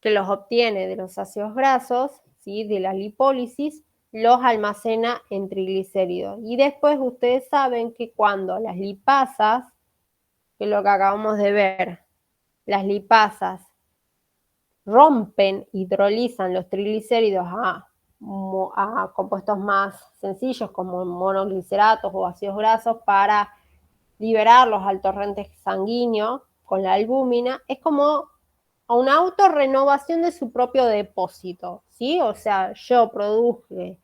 que los obtiene de los ácidos grasos, ¿sí?, de la lipólisis, los almacena en triglicéridos. Y después ustedes saben que cuando las lipasas que es lo que acabamos de ver, las lipasas rompen, hidrolizan los triglicéridos a compuestos más sencillos como monogliceratos o ácidos grasos para liberarlos al torrente sanguíneo con la albúmina, es como una autorrenovación de su propio depósito, ¿sí? O sea, yo produje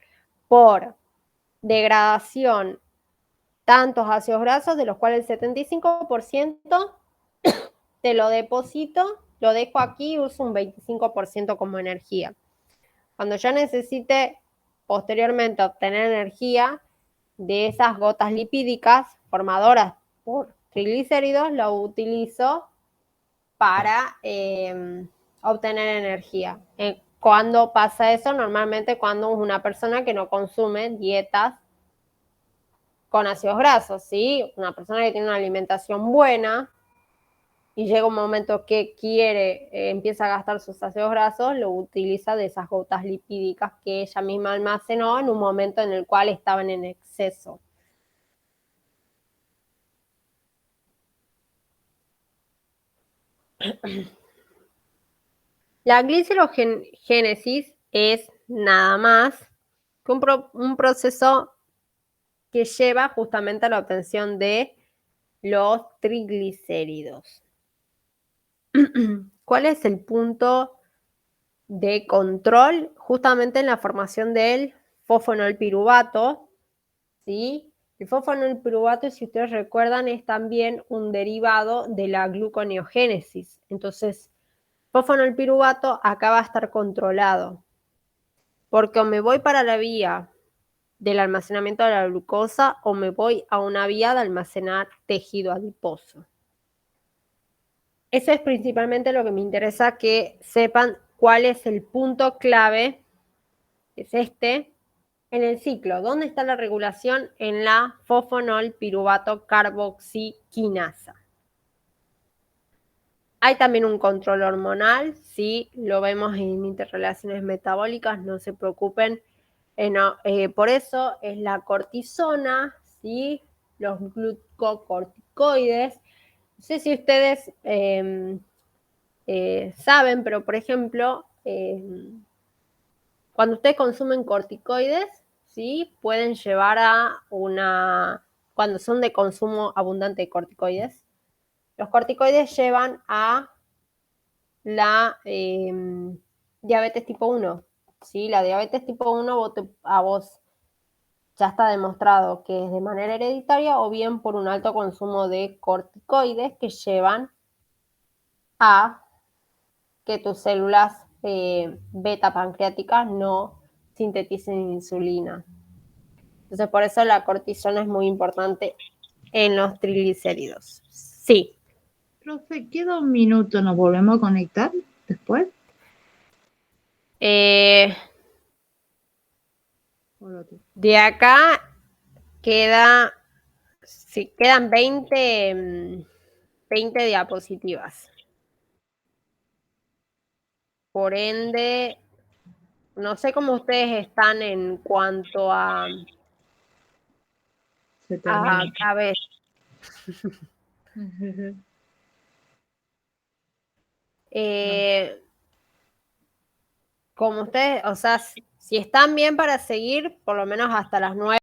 por degradación tantos ácidos grasos, de los cuales el 75% te lo deposito, lo dejo aquí y uso un 25% como energía. Cuando yo necesite posteriormente obtener energía de esas gotas lipídicas formadoras por triglicéridos, lo utilizo para obtener energía. ¿Cuándo pasa eso? Normalmente cuando es una persona que no consume dietas con ácidos grasos, ¿sí? Una persona que tiene una alimentación buena y llega un momento que empieza a gastar sus ácidos grasos, lo utiliza de esas gotas lipídicas que ella misma almacenó en un momento en el cual estaban en exceso. La glicerogénesis es nada más que un proceso que lleva justamente a la obtención de los triglicéridos. ¿Cuál es el punto de control? Justamente en la formación del fosfonolpiruvato, ¿sí? El fosfonolpiruvato, si ustedes recuerdan, es también un derivado de la gluconeogénesis. Entonces, fosfonolpiruvato acá va a estar controlado, porque o me voy para la vía del almacenamiento de la glucosa o me voy a una vía de almacenar tejido adiposo. Eso es principalmente lo que me interesa que sepan cuál es el punto clave, que es este, en el ciclo. ¿Dónde está la regulación? En la fosfonolpiruvato carboxiquinasa. Hay también un control hormonal, sí, lo vemos en interrelaciones metabólicas, no se preocupen. Por eso es la cortisona, ¿sí? Los glucocorticoides. No sé si ustedes saben, pero por ejemplo, cuando ustedes consumen corticoides, ¿sí? Pueden llevar cuando son de consumo abundante de corticoides, los corticoides llevan a la diabetes tipo 1. ¿Sí? La diabetes tipo 1 a vos ya está demostrado que es de manera hereditaria o bien por un alto consumo de corticoides que llevan a que tus células beta pancreáticas no sinteticen insulina. Entonces, por eso la cortisona es muy importante en los triglicéridos. Sí. Profe, queda un minuto, ¿nos volvemos a conectar después? De acá quedan 20 diapositivas. Por ende, no sé cómo ustedes están en cuanto a cabeza. Como ustedes, o sea, si están bien para seguir, por lo menos hasta las 9